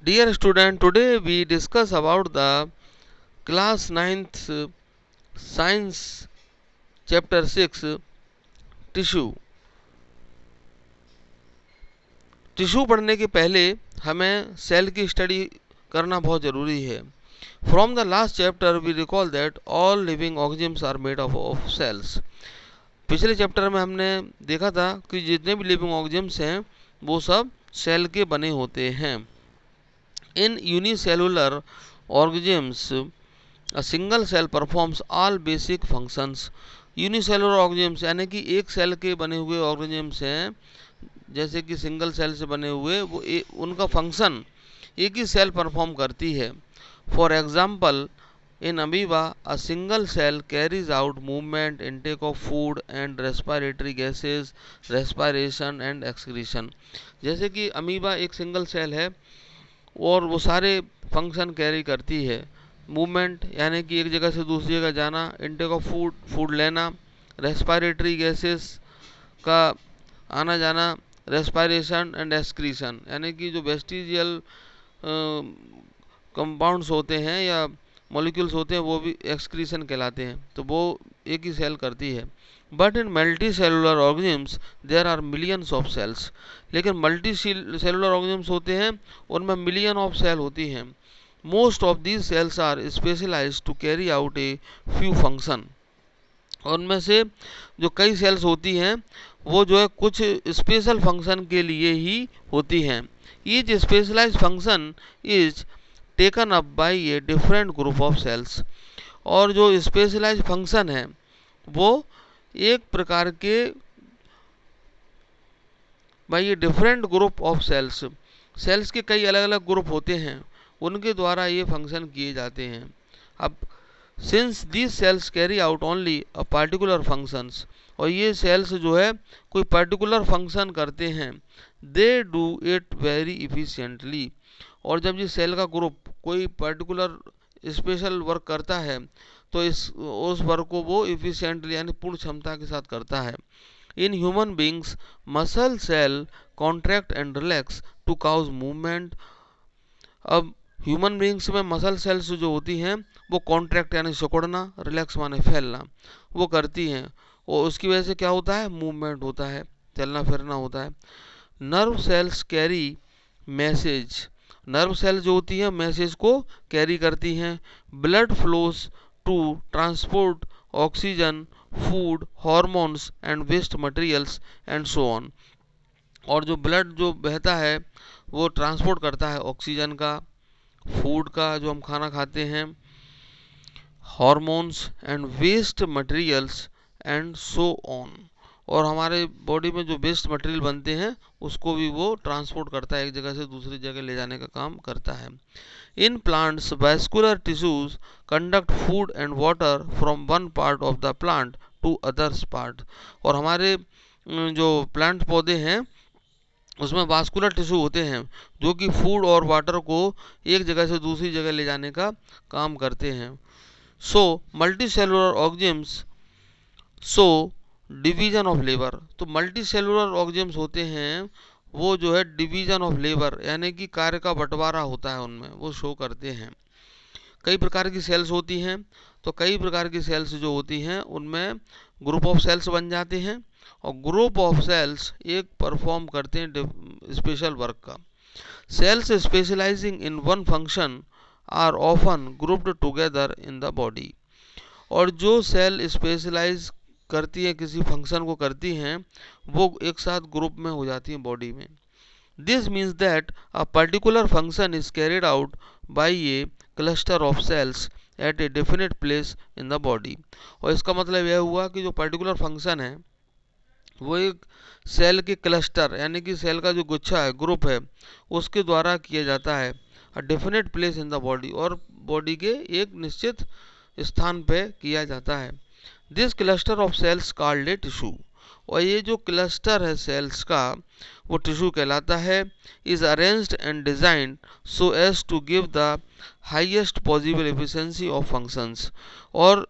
Dear student, today we discuss about the class 9th science chapter 6 tissue. Tissue पढ़ने के पहले हमें cell की स्टडी करना बहुत ज़रूरी है. From the last chapter we recall that all living organisms are made of cells. पिछले चैप्टर में हमने देखा था कि जितने भी लिविंग ऑर्गेनिम्स हैं वो सब सेल के बने होते हैं. In unicellular organisms a single cell performs all basic functions. Unicellular organisms यानी कि एक सेल के बने हुए ऑर्गेनिम्स हैं, जैसे कि सिंगल सेल से बने हुए, वो उनका फंक्शन एक ही सेल परफॉर्म करती है. For example, in amoeba a single cell carries out movement, intake of food and respiratory gases, respiration and excretion. जैसे कि अमीबा एक सिंगल सेल है और वो सारे फंक्शन कैरी करती है. मूवमेंट यानी कि एक जगह से दूसरी जगह जाना, इनटेक ऑफ फूड लेना, रेस्पिरेटरी गैसेस का आना जाना, रेस्पिरेशन एंड एक्सक्रीशन यानी कि जो वेस्टिजियल कंपाउंड्स होते हैं या मॉलिक्यूल्स होते हैं वो भी एक्सक्रीशन कहलाते हैं. तो वो एक ही सेल करती है. But in multi cellular organisms there are millions of cells. लेकिन मल्टी सेलुलर ऑर्गेनिम्स होते हैं, उनमें मिलियन ऑफ सेल होती हैं. Most of these cells are specialized to carry out a few function. और उनमें से जो कई सेल्स होती हैं वो जो है कुछ स्पेशल फंक्शन के लिए ही होती हैं. Each specialized function is taken up by a different group of cells. और जो स्पेशलाइज्ड फंक्शन है वो एक प्रकार के by a different group of cells, cells के कई अलग अलग ग्रुप होते हैं, उनके द्वारा ये फंक्शन किए जाते हैं. अब since these cells carry out only a particular functions, और ये सेल्स जो है कोई पर्टिकुलर फंक्शन करते हैं, they do it very efficiently. और जब ये सेल का ग्रुप कोई पर्टिकुलर स्पेशल वर्क करता है तो उस वर्क को वो इफिशिएंटली यानी पूर्ण क्षमता के साथ करता है. In human beings muscle cell contract and relax to cause movement. अब ह्यूमन बींग्स में मसल सेल्स जो होती हैं वो कॉन्ट्रैक्ट यानी सिकुड़ना, रिलैक्स माने फैलना, वो करती हैं और उसकी वजह से क्या होता है, मूवमेंट होता है, चलना फिरना होता है. Nerve cells carry message. Nerve cell जो होती हैं मैसेज को कैरी करती हैं. Blood flows to transport oxygen, food, hormones and waste materials and so on. और जो ब्लड जो बहता है वो ट्रांसपोर्ट करता है ऑक्सीजन का, फूड का जो हम खाना खाते हैं, hormones and waste materials and so on. और हमारे बॉडी में जो वेस्ट मटेरियल बनते हैं उसको भी वो ट्रांसपोर्ट करता है, एक जगह से दूसरी जगह ले जाने का काम करता है. In plants vascular tissues conduct food and water from one part of the plant to others part. और हमारे जो प्लांट पौधे हैं उसमें वास्कुलर टिश्यू होते हैं जो कि फूड और वाटर को एक जगह से दूसरी जगह ले जाने का काम करते हैं. So multi cellular organisms so division of labour. तो मल्टी सेलुलर ऑर्गेनिम्स होते हैं वो जो है डिवीजन ऑफ लेबर यानी कि कार्य का बंटवारा होता है उनमें, वो शो करते हैं. कई प्रकार की सेल्स होती हैं, तो कई प्रकार की सेल्स जो होती हैं उनमें ग्रुप ऑफ सेल्स बन जाते हैं और ग्रुप ऑफ सेल्स एक परफॉर्म करते हैं स्पेशल वर्क का. Cells specializing in one function are often grouped together in the body. और जो सेल स्पेशलाइज करती है किसी फंक्शन को करती हैं वो एक साथ ग्रुप में हो जाती हैं बॉडी में. This means that a particular function is carried out by a cluster of cells at a definite place in the body. और इसका मतलब यह हुआ कि जो पर्टिकुलर फंक्शन है वो एक सेल के क्लस्टर यानी कि सेल का जो गुच्छा है, ग्रुप है, उसके द्वारा किया जाता है a definite place in the body, और बॉडी के एक निश्चित स्थान पे किया जाता है. This cluster of cells called a tissue. और ये जो क्लस्टर है सेल्स का वो टिश्यू कहलाता है. Is arranged and designed so as to give the highest possible efficiency of functions. और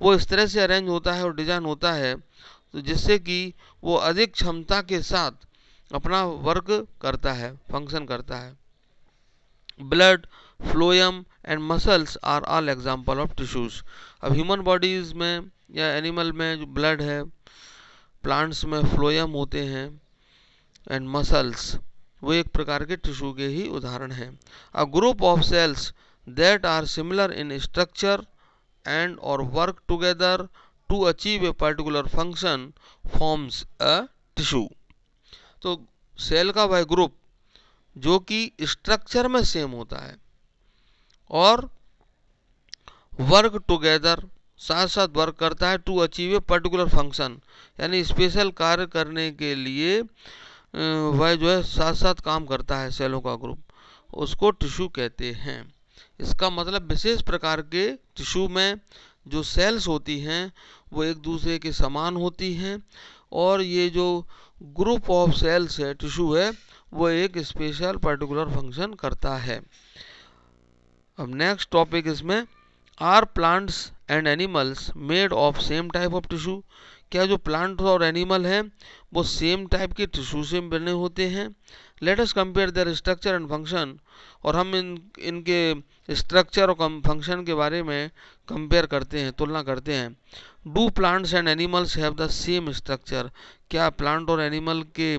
वो इस तरह से अरेंज होता है और डिजाइन होता है तो जिससे कि वो अधिक क्षमता के साथ अपना वर्क करता है, फंक्शन करता है. Blood, phloem and muscles are all example of tissues. अब ह्यूमन बॉडीज में या एनिमल में जो ब्लड है, प्लांट्स में फ्लोएम होते हैं एंड मसल्स, वो एक प्रकार के टिश्यू के ही उदाहरण हैं। A group of cells that are similar in structure and और work together to achieve a particular function forms a tissue. तो सेल का वह ग्रुप जो कि स्ट्रक्चर में सेम होता है और वर्क टुगेदर साथ साथ वर्क करता है to achieve a particular function, यानी स्पेशल कार्य करने के लिए वह जो है साथ साथ काम करता है सेलों का ग्रुप, उसको टिश्यू कहते हैं। इसका मतलब विशेष प्रकार के टिश्यू में जो सेल्स होती हैं वो एक दूसरे के समान होती हैं और ये जो ग्रुप ऑफ सेल्स है, टिश्यू है, वो एक स्पेशल पर्टिकुलर फंक्शन करता है। अब नेक्स्ट टॉपिक इसमें, are plants and animals made of same type of tissue. क्या जो प्लांट और एनिमल हैं वो सेम टाइप के टिश्यू से बने होते हैं? Let us compare there structure and function, और हम इनके स्ट्रक्चर और फंक्शन के बारे में कंपेयर करते हैं, तुलना करते हैं। Do plants and animals have the same structure. क्या प्लांट और एनिमल के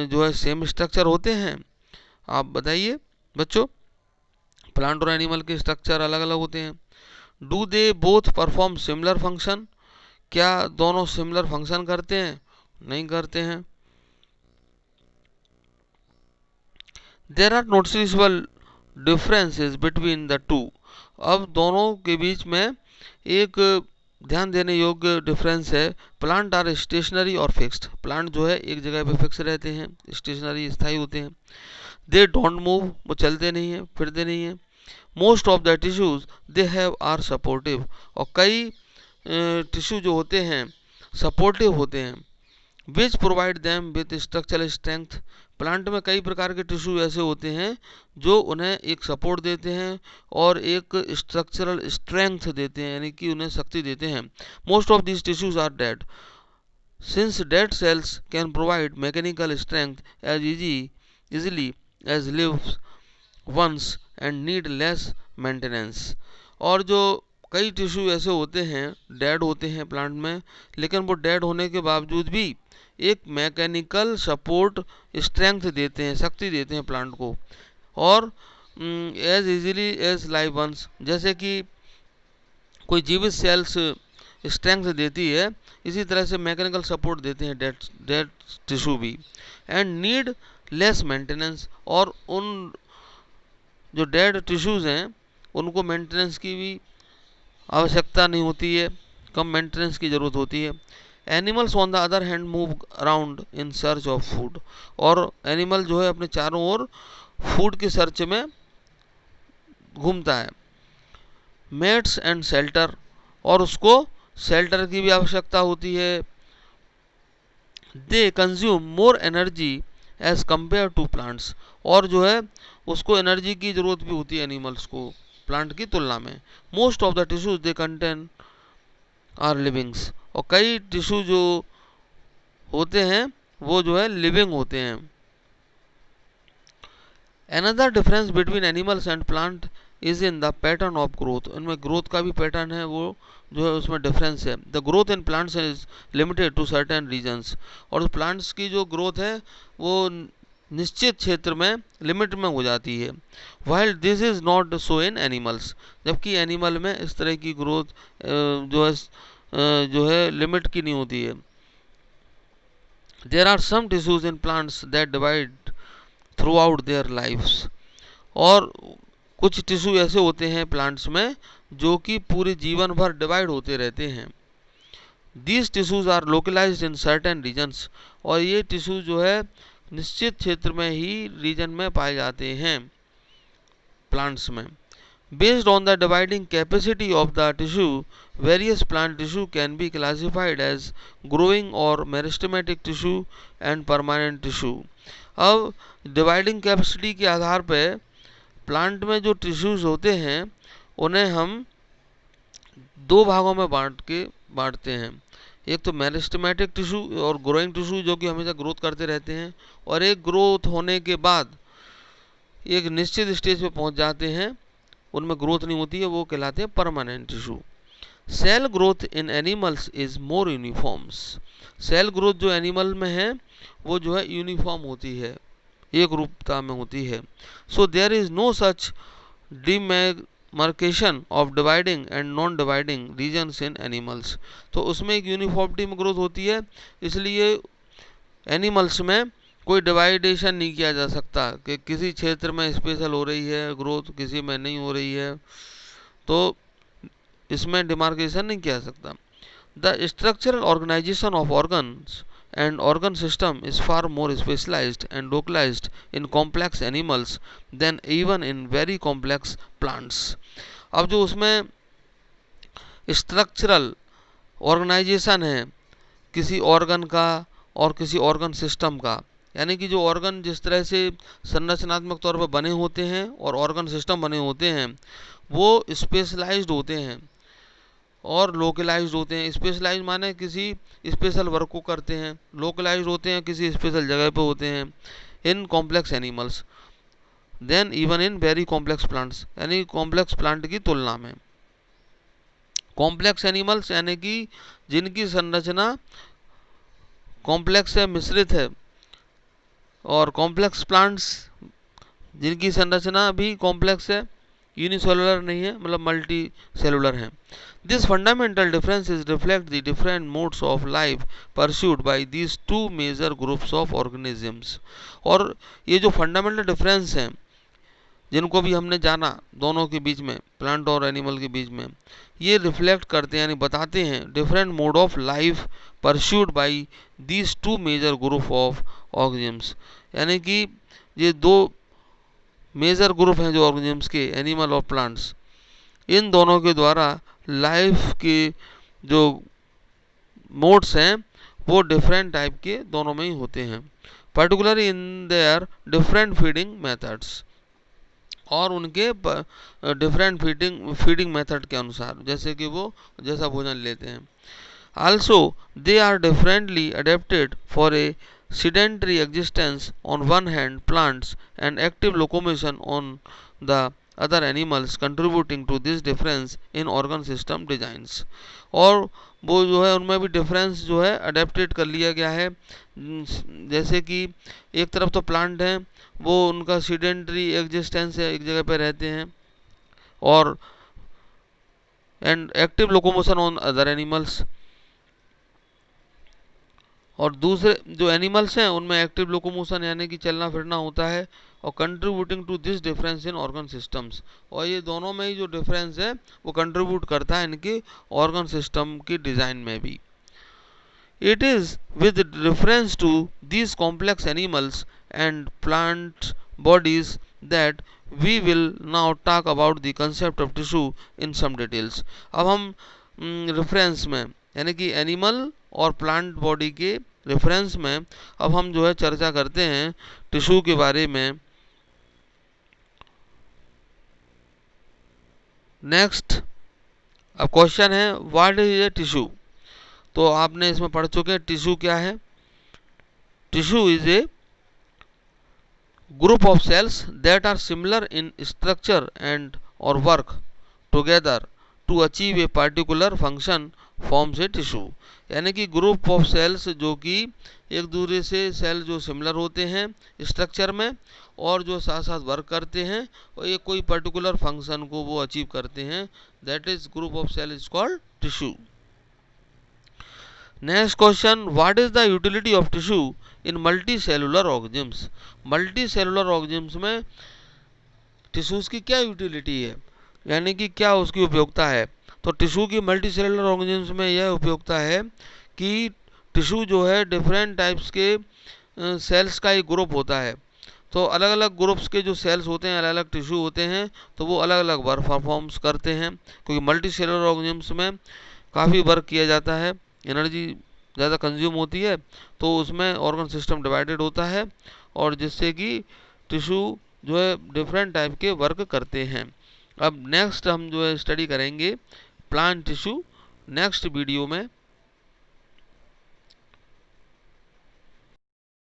जो है सेम स्ट्रक्चर होते हैं? आप बताइए बच्चों, प्लांट और एनिमल के स्ट्रक्चर अलग अलग होते हैं। Do they both perform similar function. क्या दोनों सिमिलर फंक्शन करते हैं? नहीं करते हैं। There are noticeable differences between the two. अब दोनों के बीच में एक ध्यान देने योग्य डिफरेंस है। प्लांट आर स्टेशनरी और फिक्स्ड। प्लांट जो है एक जगह पे फिक्स रहते हैं, स्टेशनरी स्थायी होते हैं। दे डोंट मूव, वो चलते नहीं हैं, फिरते नहीं हैं। Most of the tissues they have are supportive, और कई टिश्यू जो होते हैं सपोर्टिव होते हैं। Which provide them with structural strength. Plant में कई प्रकार के टिश्यू ऐसे होते हैं जो उन्हें एक सपोर्ट देते हैं और एक स्ट्रक्चरल स्ट्रेंथ देते हैं, यानी कि उन्हें शक्ति देते हैं। Most of these tissues are dead, since dead cells can provide mechanical strength as easily as lives ones and need less maintenance. और जो कई टिश्यू ऐसे होते हैं डेड होते हैं प्लांट में, लेकिन वो डेड होने के बावजूद भी एक मैकेनिकल सपोर्ट स्ट्रेंथ देते हैं, शक्ति देते हैं प्लांट को। और as easily as live ones, जैसे कि कोई जीवित सेल्स स्ट्रेंथ देती है, इसी तरह से मैकेनिकल सपोर्ट देते हैं डेड टिश्यू भी। एंड नीड लेस मेंटेनेंस, और उन जो डेड टिश्यूज़ हैं उनको मेंटेनेंस की भी आवश्यकता नहीं होती है, कम मेंटेनेंस की ज़रूरत होती है। Animals on the other hand move around in search of food, और एनिमल जो है अपने चारों ओर फूड के सर्च में घूमता है। मेट्स एंड शेल्टर, और उसको शेल्टर की भी आवश्यकता होती है। They consume more energy as compare to plants, और जो है उसको एनर्जी की ज़रूरत भी होती है एनिमल्स को प्लांट की तुलना में। Most of the tissues they contain are livings, और कई टिश्यू जो होते हैं वो जो है लिविंग होते हैं। Another difference between animals and plant is in the pattern of growth. इनमें ग्रोथ का भी पैटर्न है, वो जो है उसमें डिफरेंस है। The growth in plants is limited to certain regions, और प्लांट्स की जो ग्रोथ है वो निश्चित क्षेत्र में लिमिट में हो जाती है। While this is not so in animals, जबकि एनिमल में इस तरह की ग्रोथ जो है लिमिट की नहीं होती है। There are some tissues in plants that divide throughout their lifes, और कुछ टिश्यू ऐसे होते हैं प्लांट्स में जो कि पूरे जीवन भर डिवाइड होते रहते हैं। These tissues are localized in certain regions, और ये टिश्यू जो है निश्चित क्षेत्र में ही रीजन में पाए जाते हैं प्लांट्स में। Based on the dividing capacity of the tissue, various plant tissue can be classified as growing और meristematic tissue and permanent tissue. अब डिवाइडिंग कैपेसिटी के आधार पर प्लांट में जो टिश्यूज होते हैं उन्हें हम दो भागों में बांटते हैं। एक तो मेरिस्टेमेटिक टिश्यू और ग्रोइंग टिश्यू जो कि हमेशा ग्रोथ करते रहते हैं, और एक ग्रोथ होने के बाद एक निश्चित स्टेज पे पहुंच जाते हैं, उनमें ग्रोथ नहीं होती है, वो कहलाते हैं permanent tissue. Cell growth in animals is more uniforms. Cell growth जो एनिमल में है वो जो है यूनिफॉर्म होती है, एक रूपता में होती है। So there is no such demarcation of dividing and non dividing regions in animals. तो उसमें एक यूनिफॉर्मिटी में ग्रोथ होती है, इसलिए एनिमल्स में कोई डिवाइडेशन नहीं किया जा सकता कि किसी क्षेत्र में स्पेशल हो रही है ग्रोथ, किसी में नहीं हो रही है, तो इसमें डिमार्केशन नहीं किया जा सकता। The structural organization of organs and organ system is far more specialized and localized in complex animals than even in very complex plants। अब जो उसमें स्ट्रक्चरल ऑर्गेनाइजेशन है किसी ऑर्गन का और किसी ऑर्गन सिस्टम का, यानी कि जो ऑर्गन जिस तरह से संरचनात्मक तौर पर बने होते हैं और ऑर्गन सिस्टम बने होते हैं वो स्पेशलाइज्ड होते हैं और लोकलाइज्ड होते हैं। स्पेशलाइज्ड माने किसी स्पेशल वर्क को करते हैं, लोकलाइज्ड होते हैं किसी स्पेशल जगह पे होते हैं। In complex animals then even in very complex plants, यानी कॉम्प्लेक्स प्लांट की तुलना में। कॉम्प्लेक्स एनिमल्स यानी कि जिनकी संरचना कॉम्प्लेक्स है, मिश्रित है, और कॉम्प्लेक्स प्लांट्स जिनकी संरचना भी कॉम्प्लेक्स है, यूनिसेलुलर नहीं है, मतलब मल्टी सेलुलर है। This fundamental differences reflect the different modes of life pursued by these two major groups of organisms। और ये जो फंडामेंटल डिफरेंस हैं जिनको भी हमने जाना दोनों के बीच में, प्लांट और एनिमल के बीच में, ये रिफ्लेक्ट करते हैं यानी बताते हैं different mode of life pursued by these two major group of organisms. यानी कि ये दो मेजर ग्रुप हैं जो ऑर्गेनिम्स के, एनिमल और प्लांट्स, इन दोनों के द्वारा लाइफ के जो मोड्स हैं वो डिफरेंट टाइप के दोनों में ही होते हैं, particularly in their different feeding methods, और उनके डिफरेंट फीडिंग मेथड के अनुसार, जैसे कि वो जैसा भोजन लेते हैं। Also they are differently adapted for a sedentary existence on one hand plants and active locomotion on the other animals contributing to this difference in organ system designs। और वो जो है उनमें भी डिफरेंस जो है अडेप्टेड कर लिया गया है, जैसे कि एक तरफ तो प्लांट हैं वो उनका सीडेंटरी एग्जिस्टेंस है, एक जगह पे रहते हैं, और and active locomotion on other animals, और दूसरे जो एनिमल्स हैं उनमें एक्टिव लोकोमोशन यानी कि चलना फिरना होता है, और contributing to this difference in organ systems, और ये दोनों में ही जो डिफरेंस है वो कंट्रीब्यूट करता है इनके ऑर्गन सिस्टम की डिज़ाइन में भी। It is with reference to these complex animals and plant bodies that we will now talk about the concept of tissue in some details. अब हम रेफरेंस में यानी कि एनिमल और प्लांट बॉडी के रेफरेंस में अब हम जो है चर्चा करते हैं टिश्यू के बारे में। नेक्स्ट अब क्वेश्चन है व्हाट इज ए टिश्यू। तो आपने इसमें पढ़ चुके हैं टिश्यू क्या है। Tissue is a group of cells that are similar in structure and और work together to achieve a particular function forms a tissue. यानी कि ग्रुप ऑफ सेल्स जो कि एक दूसरे से सेल जो सिमिलर होते हैं स्ट्रक्चर में और जो साथ साथ वर्क करते हैं और एक कोई पर्टिकुलर फंक्शन को वो अचीव करते हैं, that is group of cell is called tissue. Next question what is the utility of tissue in multi cellular organisms. Multi cellular organisms में टिश्यूज की क्या यूटिलिटी है, यानी कि क्या उसकी उपयोगिता है। तो टिश्यू की मल्टी सेलुलर ऑर्गेनिम्स में यह उपयोगिता है कि टिश्यू जो है डिफरेंट टाइप्स के सेल्स का एक ग्रुप होता है। तो अलग अलग ग्रुप्स के जो सेल्स होते हैं, अलग अलग टिश्यू होते हैं, तो वो अलग अलग वर्क परफॉर्म्स करते हैं, क्योंकि मल्टी सेलुलर ऑर्गेनिम्स में काफ़ी वर्क किया जाता है, एनर्जी ज़्यादा कंज्यूम होती है, तो उसमें ऑर्गन सिस्टम डिवाइडेड होता है और जिससे कि टिश्यू जो है डिफरेंट टाइप के वर्क करते हैं। अब नेक्स्ट हम जो है स्टडी करेंगे प्लांट टिश्यू नेक्स्ट वीडियो में।